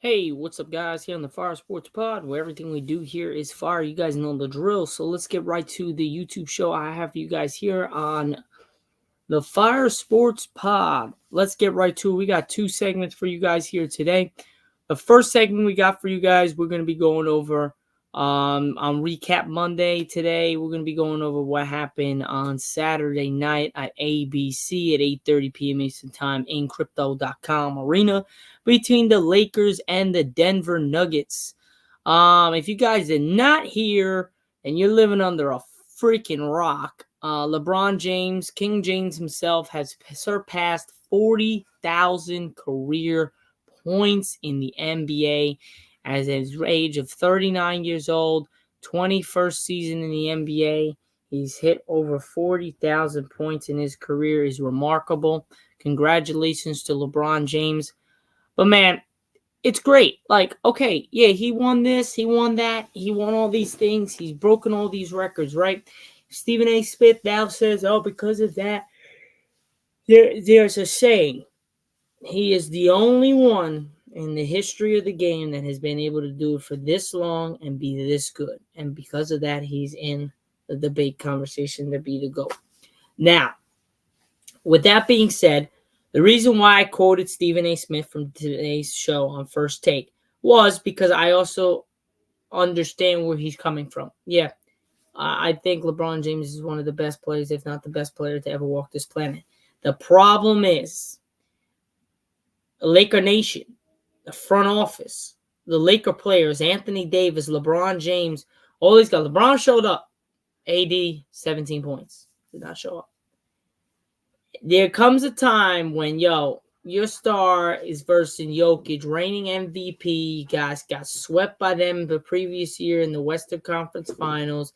Hey, what's up, guys? Here on the Fire Sports Pod, where everything we do here is fire. You guys know the drill. So let's get right to the YouTube show I have for you guys here on the Fire Sports Pod. Let's get right to it. We got two segments for you guys here today. The first segment we got for you guys, we're going to be going over on Recap Monday today. We're going to be going over what happened on Saturday night at ABC at 8:30 p.m. Eastern Time in Crypto.com Arena between the Lakers and the Denver Nuggets. If you guys did not hear and you're living under a freaking rock, LeBron James, King James himself, has surpassed 40,000 career points in the NBA at his age of 39 years old, 21st season in the NBA. He's hit over 40,000 points in his career is remarkable. Congratulations to LeBron James. But man, it's great. Like, okay, yeah, he won this, he won that, he won all these things, he's broken all these records, right? Stephen A. Smith now says, oh, because of that, there's a saying. He is the only one in the history of the game that has been able to do it for this long and be this good. And because of that, he's in the debate conversation to be the GOAT. Now, with that being said, the reason why I quoted Stephen A. Smith from today's show on First Take was because I also understand where he's coming from. Yeah, I think LeBron James is one of the best players, if not the best player to ever walk this planet. The problem is Laker Nation, the front office, the Laker players, Anthony Davis, LeBron James, all these guys. LeBron showed up. AD, 17 points. Did not show up. There comes a time when, your star is versus Jokic, reigning MVP. You guys got swept by them the previous year in the Western Conference Finals.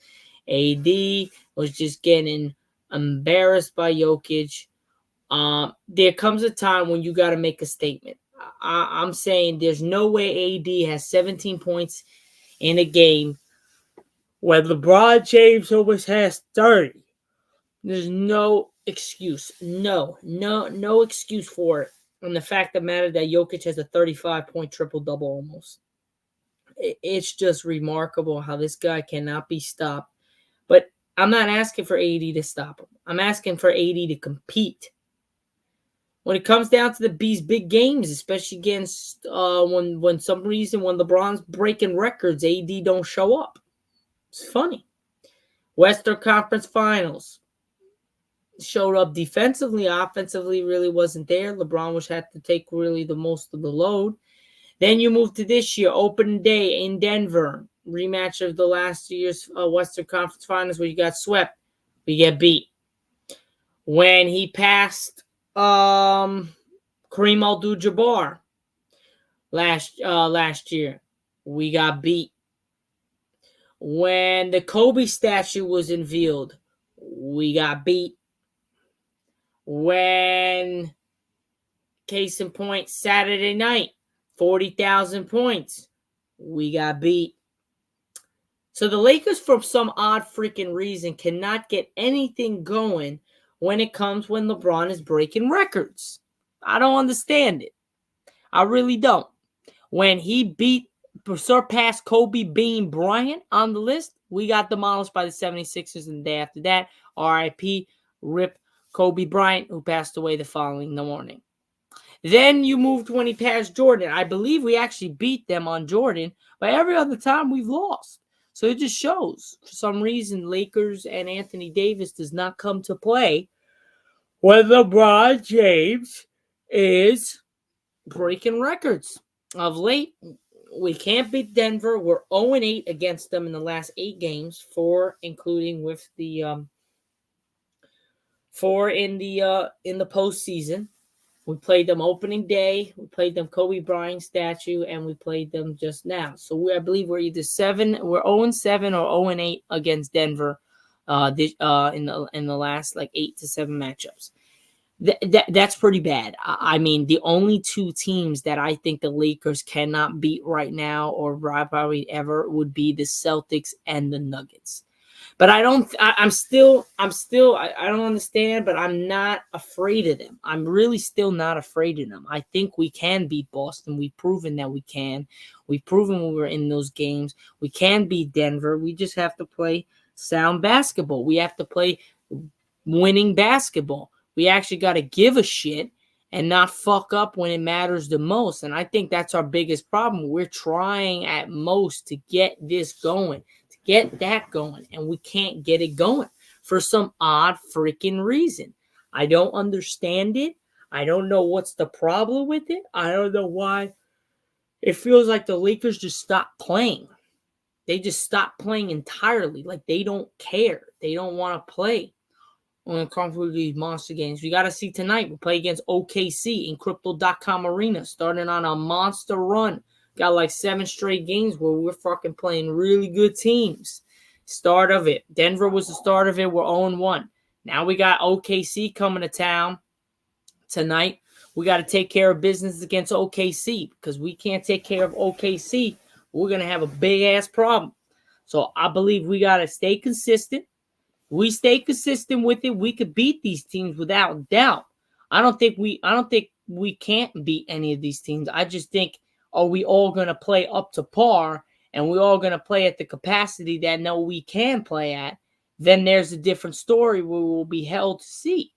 AD was just getting embarrassed by Jokic. There comes a time when you got to make a statement. I'm saying there's no way AD has 17 points in a game when LeBron James almost has 30. There's no excuse. No excuse for it. And the fact of the matter that Jokic has a 35-point triple-double almost. It's just remarkable how this guy cannot be stopped. But I'm not asking for AD to stop him. I'm asking for AD to compete. When it comes down to these big games, especially against when some reason when LeBron's breaking records, AD don't show up. It's funny. Western Conference Finals. Showed up defensively, offensively really wasn't there. LeBron was had to take really the most of the load. Then you move to this year, opening day in Denver, rematch of the last year's Western Conference Finals where you got swept. We get beat. When he passed Kareem Abdul-Jabbar last year, we got beat. When the Kobe statue was unveiled, we got beat. When, case in point, Saturday night, 40,000 points, we got beat. So the Lakers, for some odd freaking reason, cannot get anything going when LeBron is breaking records. I don't understand it. I really don't. When he surpassed Kobe Bean Bryant on the list, we got demolished by the 76ers, and the day after that, RIP, RIP Kobe Bryant, who passed away the following morning. Then you moved when he passed Jordan. I believe we actually beat them on Jordan, but every other time we've lost. So it just shows, for some reason, Lakers and Anthony Davis does not come to play when LeBron James is breaking records. Of late, we can't beat Denver. We're 0-8 against them in the last 8 games, 4 including with the 4 in the postseason. We played them opening day. We played them Kobe Bryant statue, and we played them just now. So I believe we're either 0-7 or 0-8 against Denver, in the last like 8 to 7 matchups. That's pretty bad. I mean, the only 2 teams that I think the Lakers cannot beat right now, or probably ever, would be the Celtics and the Nuggets. But I'm still, I don't understand, but I'm not afraid of them. I'm really still not afraid of them. I think we can beat Boston. We've proven that we can. We've proven when we were in those games. We can beat Denver. We just have to play sound basketball. We have to play winning basketball. We actually got to give a shit and not fuck up when it matters the most. And I think that's our biggest problem. We're trying at most to get this going, to get that going, and we can't get it going for some odd freaking reason. I don't understand it. I don't know what's the problem with it. I don't know why. It feels like the Lakers just stopped playing. They just stopped playing entirely. Like they don't care. They don't want to play when it comes to these monster games. We got to see tonight. We play against OKC in Crypto.com Arena, starting on a monster run. Got like 7 straight games where we're fucking playing really good teams. Start of it. Denver was the start of it. We're 0-1. Now we got OKC coming to town tonight. We got to take care of business against OKC because we can't take care of OKC. We're going to have a big-ass problem. So I believe we got to stay consistent. We stay consistent with it, we could beat these teams without doubt. I don't think we can't beat any of these teams. I just think, are we all going to play up to par and we're all going to play at the capacity that no we can play at? Then there's a different story where we'll be held to see.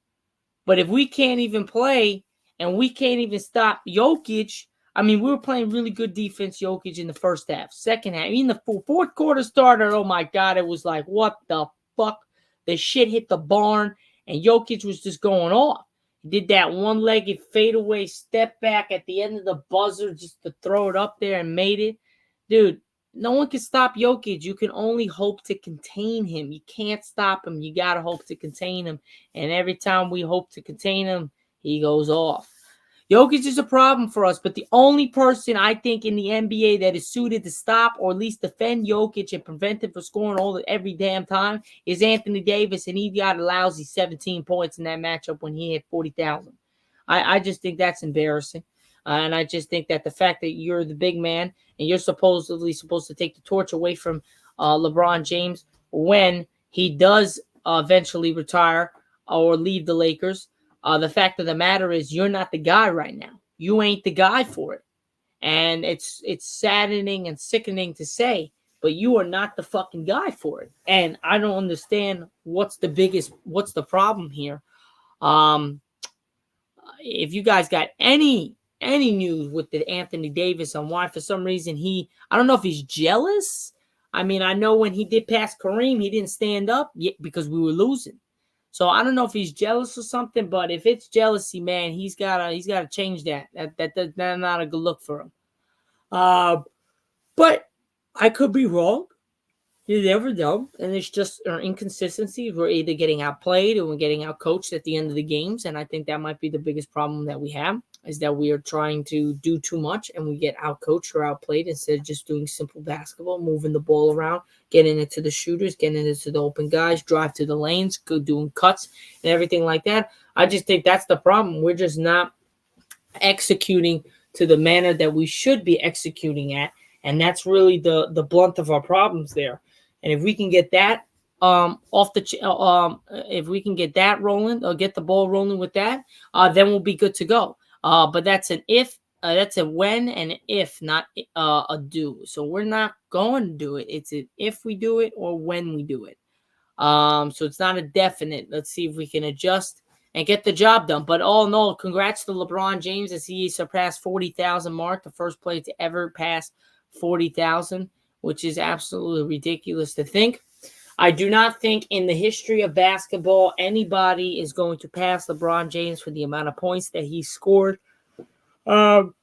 But if we can't even play and we can't even stop Jokic, I mean, we were playing really good defense, Jokic, in the first half. Second half, even the fourth quarter started, oh my God, it was like, what the fuck? The shit hit the barn, and Jokic was just going off. He did that one-legged fadeaway step back at the end of the buzzer just to throw it up there and made it. Dude, no one can stop Jokic. You can only hope to contain him. You can't stop him. You got to hope to contain him. And every time we hope to contain him, he goes off. Jokic is a problem for us, but the only person I think in the NBA that is suited to stop or at least defend Jokic and prevent him from scoring every damn time is Anthony Davis, and he got a lousy 17 points in that matchup when he hit 40,000. I just think that's embarrassing. And I just think that the fact that you're the big man and you're supposedly supposed to take the torch away from LeBron James when he does eventually retire or leave the Lakers, the fact of the matter is you're not the guy right now. You ain't the guy for it. And it's saddening and sickening to say, but you are not the fucking guy for it. And I don't understand what's the problem here. If you guys got any news with the Anthony Davis on why for some reason I don't know if he's jealous. I mean, I know when he did pass Kareem, he didn't stand up because we were losing. So I don't know if he's jealous or something, but if it's jealousy, man, he's gotta change that. That's not a good look for him. But I could be wrong. You never know. And it's just an inconsistency. We're either getting outplayed or we're getting outcoached at the end of the games. And I think that might be the biggest problem that we have, is that we are trying to do too much and we get outcoached or outplayed instead of just doing simple basketball, moving the ball around, getting it to the shooters, getting it to the open guys, drive to the lanes, doing cuts and everything like that. I just think that's the problem. We're just not executing to the manner that we should be executing at. And that's really the blunt of our problems there. And if we can get that if we can get that rolling or get the ball rolling with that, then we'll be good to go. But that's an if, that's a when and an if, not a do. So we're not going to do it. It's an if we do it or when we do it. So it's not a definite. Let's see if we can adjust and get the job done. But all in all, congrats to LeBron James as he surpassed 40,000 mark, the first player to ever pass 40,000, which is absolutely ridiculous to think. I do not think in the history of basketball anybody is going to pass LeBron James for the amount of points that he scored. But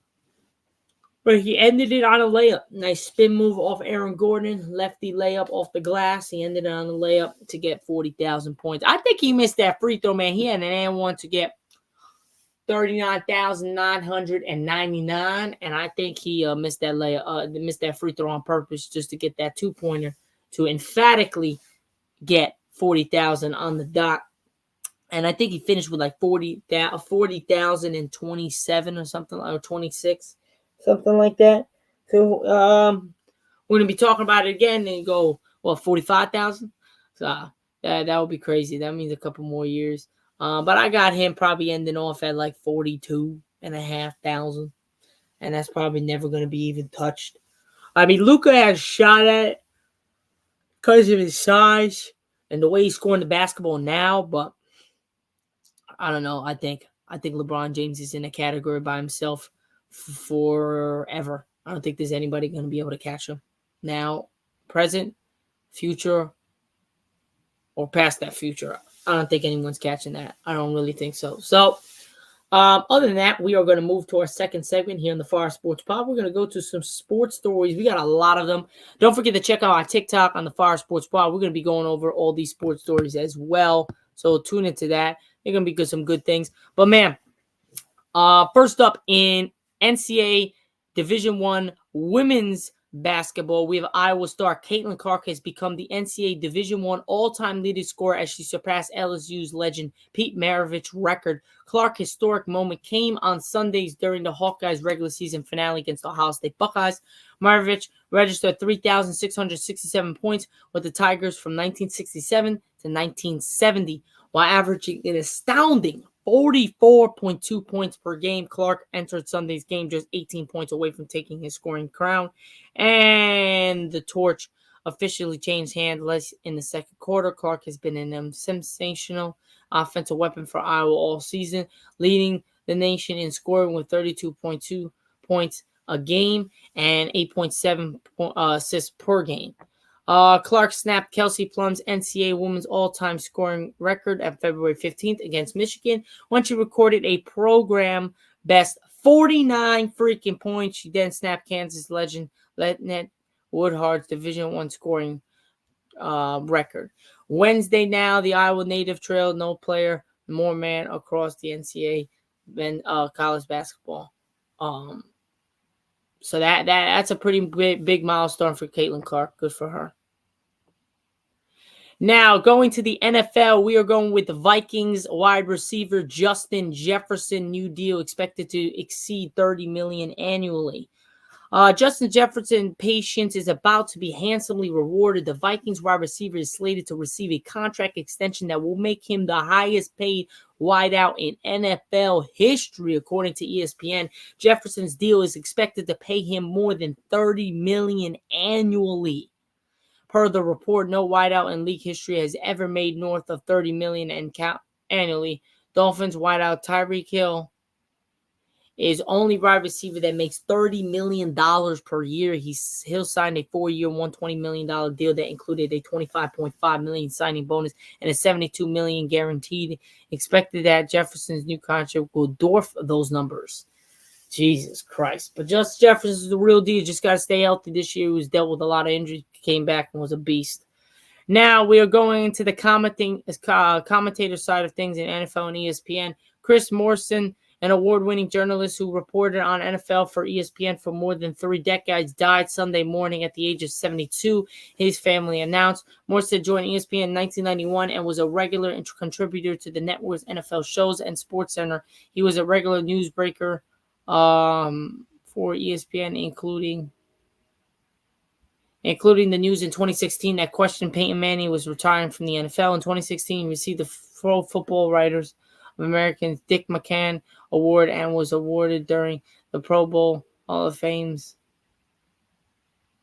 he ended it on a layup. Nice spin move off Aaron Gordon. Lefty layup off the glass. He ended it on a layup to get 40,000 points. I think he missed that free throw, man. He had an and one to get 39,999, and I think he missed that missed that free throw on purpose just to get that 2-pointer to emphatically get 40,000 on the dot. And I think he finished with like 40,027 or something, or 26, something like that. So we're gonna be talking about it again and go 45,000. So that would be crazy. That means a couple more years. But I got him probably ending off at like 42,500, and that's probably never going to be even touched. I mean, Luka has shot at it because of his size and the way he's scoring the basketball now, but I don't know. I think LeBron James is in a category by himself forever. I don't think there's anybody going to be able to catch him now, present, future, or past that future. I don't think anyone's catching that. I don't really think so. So, other than that, we are going to move to our second segment here in the Fire Sports Pod. We're going to go to some sports stories. We got a lot of them. Don't forget to check out our TikTok on the Fire Sports Pod. We're going to be going over all these sports stories as well. So tune into that. They're going to be some good things. But man, first up in NCAA Division I women's basketball, we have Iowa star Caitlin Clark has become the NCAA Division I all-time leading scorer as she surpassed LSU's legend Pete Maravich's record. Clark's historic moment came on Sundays during the Hawkeyes regular season finale against the Ohio State Buckeyes. Maravich registered 3,667 points with the Tigers from 1967 to 1970, while averaging an astounding 44.2 points per game. Clark entered Sunday's game just 18 points away from taking his scoring crown, and the torch officially changed hands in the second quarter. Clark has been an sensational offensive weapon for Iowa all season, leading the nation in scoring with 32.2 points a game and 8.7 assists per game. Clark snapped Kelsey Plum's NCAA women's all-time scoring record at February 15th against Michigan when she recorded a program best 49 freaking points. She then snapped Kansas legend Letnet Woodhard's Division I scoring record. Wednesday now, the Iowa native trailed no player, more man across the NCAA than college basketball. So that's a pretty big milestone for Caitlin Clark. Good for her. Now, going to the NFL, we are going with the Vikings wide receiver Justin Jefferson. New deal expected to exceed $30 million annually. Justin Jefferson's patience is about to be handsomely rewarded. The Vikings wide receiver is slated to receive a contract extension that will make him the highest paid wideout in NFL history, according to ESPN. Jefferson's deal is expected to pay him more than $30 million annually. Per the report, no wideout in league history has ever made north of $30 million annually. Dolphins wideout Tyreek Hill is only wide receiver that makes $30 million per year. Hill signed a 4-year, $120 million deal that included a $25.5 million signing bonus and a $72 million guaranteed. Expected that Jefferson's new contract will dwarf those numbers. Jesus Christ. But Justin Jefferson is the real deal. Just got to stay healthy this year. He was dealt with a lot of injuries, came back and was a beast. Now we are going into the commentator side of things in NFL and ESPN. Chris Morrison, an award-winning journalist who reported on NFL for ESPN for more than 3 decades, died Sunday morning at the age of 72. His family announced. Morrison joined ESPN in 1991 and was a regular contributor to the network's NFL shows and SportsCenter. He was a regular newsbreaker for ESPN, including the news in 2016 that questioned Peyton Manning was retiring from the NFL. In 2016, he received the Pro Football Writers of America's Dick McCann Award and was awarded during the Pro Bowl Hall of Fame's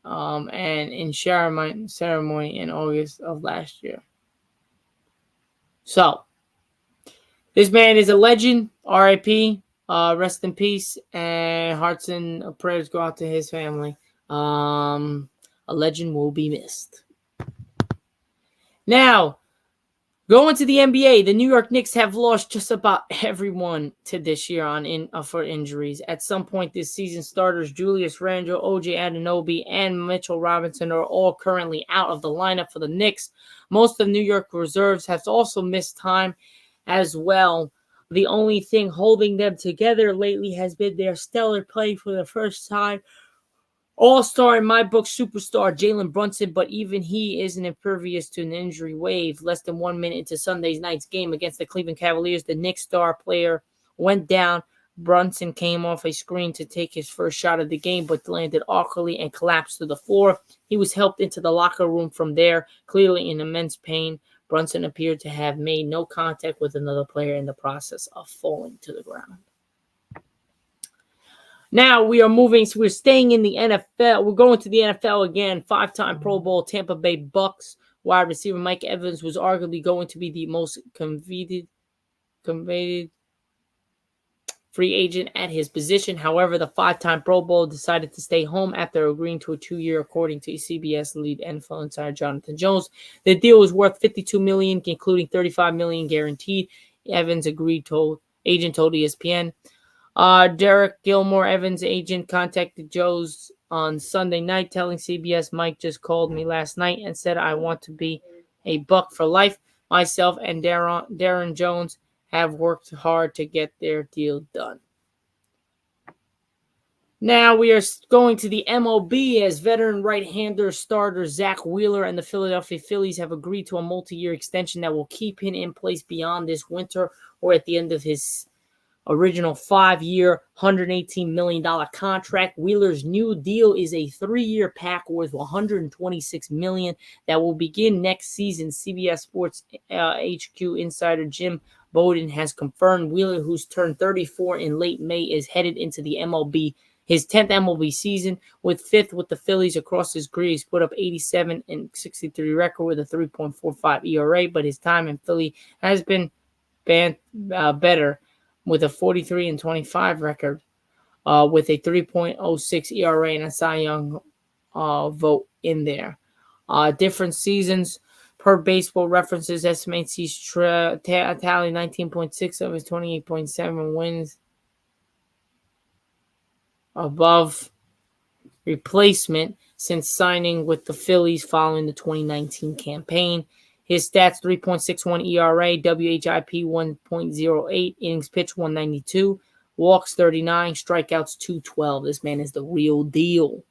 and in ceremony in August of last year. So, this man is a legend, R.I.P., rest in peace, and hearts and prayers go out to his family. A legend will be missed. Now, going to the NBA, the New York Knicks have lost just about everyone to this year for injuries. At some point this season, starters Julius Randle, OJ Anunoby, and Mitchell Robinson are all currently out of the lineup for the Knicks. Most of New York reserves have also missed time as well. The only thing holding them together lately has been their stellar play for the first time. All-star in my book, superstar Jalen Brunson, but even he isn't impervious to an injury wave. Less than 1 minute into Sunday night's game against the Cleveland Cavaliers, the Knicks star player went down Brunson came off a screen to take his first shot of the game, but landed awkwardly and collapsed to the floor. He was helped into the locker room from there, clearly in immense pain. Brunson appeared to have made no contact with another player in the process of falling to the ground. Now we're staying in the NFL. We're going to the NFL again. 5-time Pro Bowl Tampa Bay Bucks wide receiver Mike Evans was arguably going to be the most coveted free agent at his position. However, the 5-time Pro Bowl decided to stay home after agreeing to a 2-year, according to CBS lead NFL insider Jonathan Jones. The deal was worth $52 million, including $35 million guaranteed. Evans agreed. Agent told ESPN. Derek Gilmore, Evans' agent, contacted Jones on Sunday night, telling CBS, Mike just called me last night and said I want to be a Buck for life. Myself and Darren Jones have worked hard to get their deal done. Now we are going to the MLB as veteran right-hander starter Zack Wheeler and the Philadelphia Phillies have agreed to a multi-year extension that will keep him in place beyond this winter or at the end of his original 5-year, $118 million contract. Wheeler's new deal is a 3-year pack worth $126 million that will begin next season. CBS Sports HQ insider Jim Bowden has confirmed Wheeler, who's turned 34 in late May, is headed into the MLB. His 10th MLB season, with 5th with the Phillies across his career. He's put up 87 and 63 record with a 3.45 ERA, but his time in Philly has been better, with a 43 and 25 record, with a 3.06 ERA and a Cy Young vote in there. Different seasons per Baseball References estimates he's tallied 19.6 of his 28.7 wins above replacement since signing with the Phillies following the 2019 campaign. His stats: 3.61 ERA, WHIP 1.08, innings pitched 192, walks 39, strikeouts 212. This man is the real deal.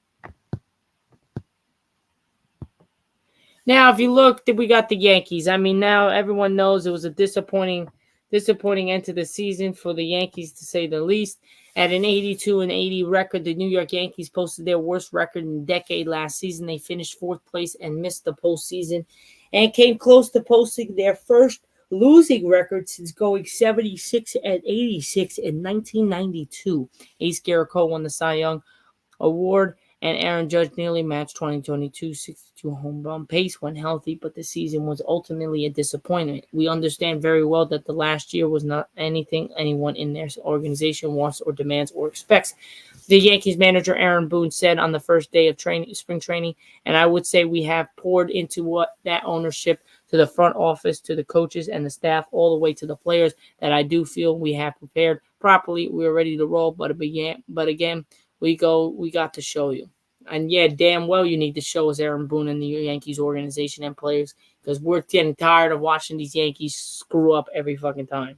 Now, if you look, we got the Yankees. I mean, now everyone knows it was a disappointing end to the season for the Yankees, to say the least. At an 82-80 record, the New York Yankees posted their worst record in a decade last season. They finished 4th place and missed the postseason, and came close to posting their first losing record since going 76-86 in 1992. Ace Garrett won the Cy Young Award, and Aaron Judge nearly matched 2022 62 home run pace when healthy, but the season was ultimately a disappointment. We understand very well that the last year was not anything anyone in their organization wants or demands or expects. The Yankees manager Aaron Boone said on the first day of spring training, and I would say we have poured into that ownership, to the front office, to the coaches and the staff, all the way to the players, that I do feel we have prepared properly. We're ready to roll, but again, we got to show you. And yeah, damn well you need to show us, Aaron Boone and the Yankees organization and players, because we're getting tired of watching these Yankees screw up every fucking time.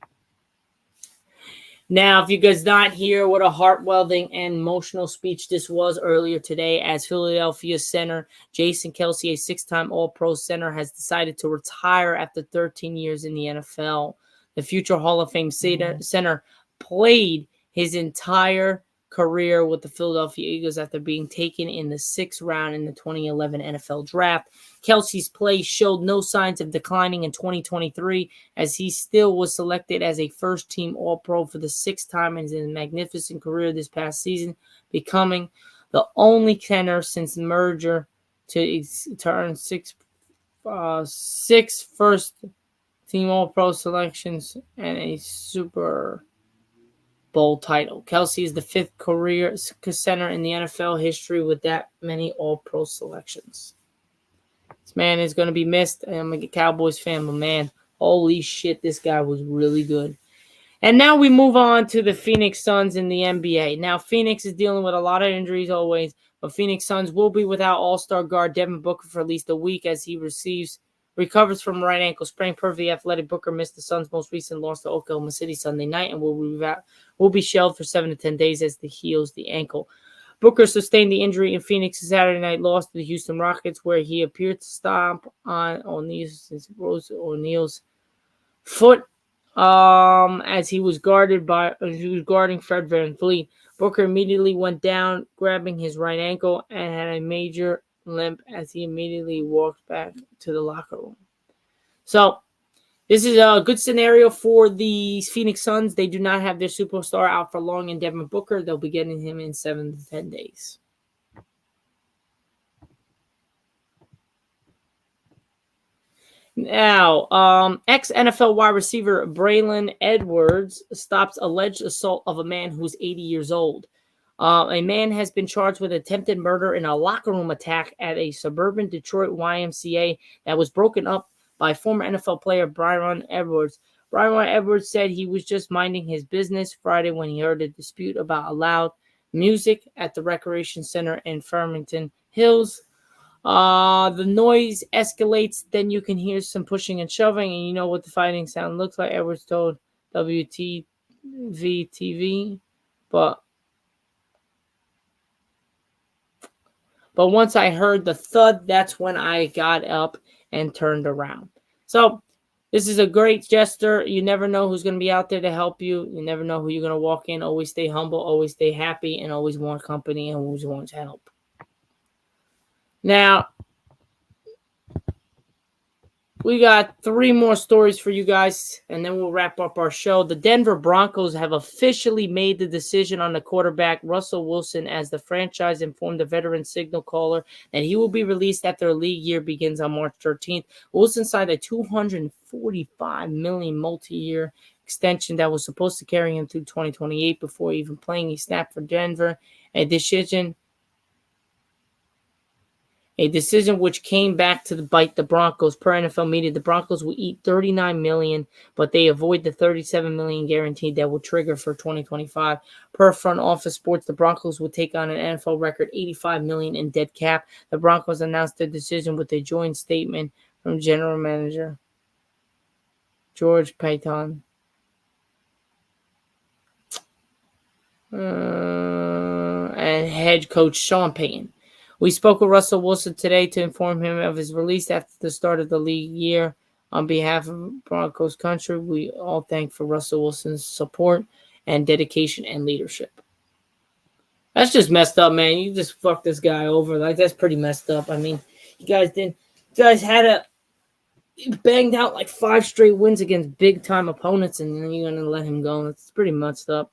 Now, if you guys not hear what a heart-welding and emotional speech this was earlier today, as Philadelphia center Jason Kelce, a 6-time All-Pro center, has decided to retire after 13 years in the NFL. The future Hall of Fame center played his entire career with the Philadelphia Eagles after being taken in the 6th round in the 2011 NFL Draft. Kelce's play showed no signs of declining in 2023, as he still was selected as a first-team All-Pro for the 6th time in his magnificent career this past season, becoming the only center since the merger to earn 6 first-team All-Pro selections and a Super Bowl title. Kelce is the 5th career center in the NFL history with that many All-Pro selections. This man is going to be missed. I'm a Cowboys fan, but man, holy shit, this guy was really good. And now we move on to the Phoenix Suns in the NBA. Now, Phoenix is dealing with a lot of injuries always, but Phoenix Suns will be without All-Star guard Devin Booker for at least a week as he recovers from right ankle sprain. Perfectly athletic Booker missed the Suns' most recent loss to Oklahoma City Sunday night and will be shelved for 7 to 10 days as he heals the ankle. Booker sustained the injury in Phoenix's Saturday night loss to the Houston Rockets, where he appeared to stomp on O'Neal's foot as he was guarding Fred VanVleet. Booker immediately went down, grabbing his right ankle, and had a major limp as he immediately walked back to the locker room. So this is a good scenario for the Phoenix Suns. They do not have their superstar out for long in Devin Booker. They'll be getting him in 7 to 10 days. Now, ex-NFL wide receiver Braylon Edwards stops alleged assault of a man who's 80 years old. A man has been charged with attempted murder in a locker room attack at a suburban Detroit YMCA that was broken up by former NFL player Braylon Edwards. Braylon Edwards said he was just minding his business Friday when he heard a dispute about loud music at the recreation center in Farmington Hills. The noise escalates, then you can hear some pushing and shoving, and you know what the fighting sound looks like, Edwards told WTV TV. But once I heard the thud, that's when I got up and turned around. So this is a great gesture. You never know who's going to be out there to help you. You never know who you're going to walk in. Always stay humble, always stay happy, and always want company and always want help. Now, we got 3 more stories for you guys, and then we'll wrap up our show. The Denver Broncos have officially made the decision on the quarterback, Russell Wilson, as the franchise informed the veteran signal caller that he will be released after a league year begins on March 13th. Wilson signed a $245 million multi-year extension that was supposed to carry him through 2028 before even playing. He snapped for Denver, a decision which came back to bite the Broncos. Per NFL media, the Broncos will eat $39 million, but they avoid the $37 million guaranteed that will trigger for 2025. Per Front Office Sports, the Broncos will take on an NFL record $85 million in dead cap. The Broncos announced their decision with a joint statement from General Manager George Paton. And head coach Sean Payton. We spoke with Russell Wilson today to inform him of his release after the start of the league year. On behalf of Broncos country, we all thank for Russell Wilson's support and dedication and leadership. That's just messed up, man. You just fucked this guy over. Like, that's pretty messed up. I mean, you guys banged out like 5 straight wins against big-time opponents, and then you're going to let him go. That's pretty messed up.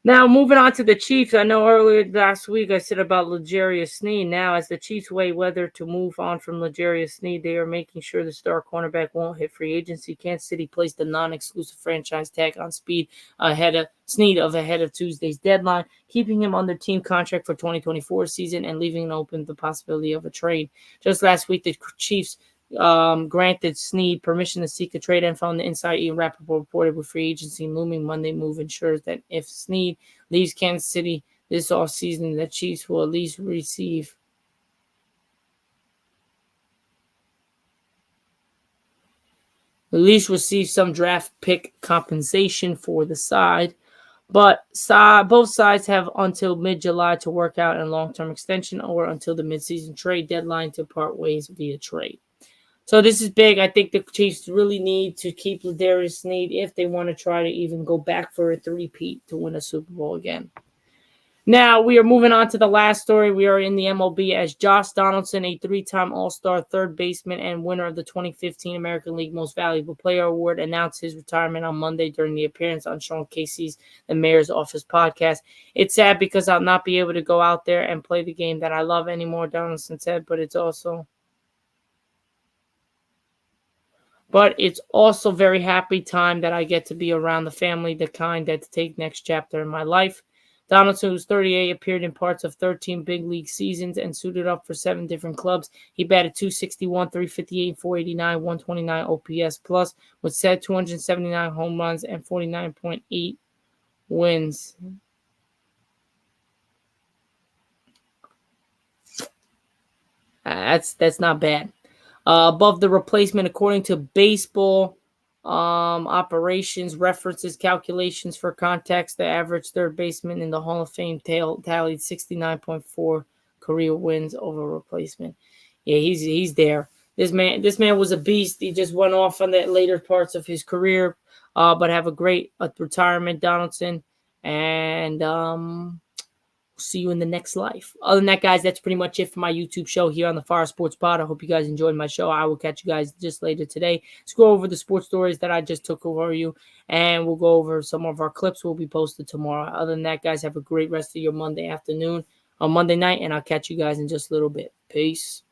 Now, moving on to the Chiefs. I know earlier last week I said about L'Jarius Sneed. Now, as the Chiefs weigh whether to move on from L'Jarius Sneed, they are making sure the star cornerback won't hit free agency. Kansas City placed a non-exclusive franchise tag on Sneed ahead of Tuesday's deadline, keeping him under team contract for 2024 season and leaving open the possibility of a trade. Just last week, the Chiefs granted Sneed permission to seek a trade info on the inside. Ian Rappaport reported with free agency looming Monday move ensures that if Sneed leaves Kansas City this offseason, the Chiefs will at least receive some draft pick compensation for the side. But both sides have until mid-July to work out a long-term extension or until the midseason trade deadline to part ways via trade. So this is big. I think the Chiefs really need to keep L'Jarius Sneed if they want to try to even go back for a three-peat to win a Super Bowl again. Now, we are moving on to the last story. We are in the MLB as Josh Donaldson, a 3-time All-Star third baseman and winner of the 2015 American League Most Valuable Player Award, announced his retirement on Monday during the appearance on Sean Casey's The Mayor's Office podcast. It's sad because I'll not be able to go out there and play the game that I love anymore, Donaldson said, but it's also very happy time that I get to be around the family, the kind that take next chapter in my life. Donaldson, who's 38, appeared in parts of 13 big league seasons and suited up for 7 different clubs. He batted .261, .358, .489, .129 OPS plus, with said 279 home runs and 49.8 wins. That's not bad. Above the replacement, according to baseball operations references calculations for context, the average third baseman in the Hall of Fame tallied 69.4 career wins over replacement. Yeah, he's there. This man was a beast. He just went off on the later parts of his career. But have a great retirement, Donaldson, and see you in the next life. Other than that, guys, that's pretty much it for my YouTube show here on the Fire Sports Pod. I hope you guys enjoyed my show. I will catch you guys just later today. Let's go over the sports stories that I just took over you, and we'll go over some of our clips will be posted tomorrow. Other than that, guys, have a great rest of your Monday afternoon, on Monday night, and I'll catch you guys in just a little bit. Peace.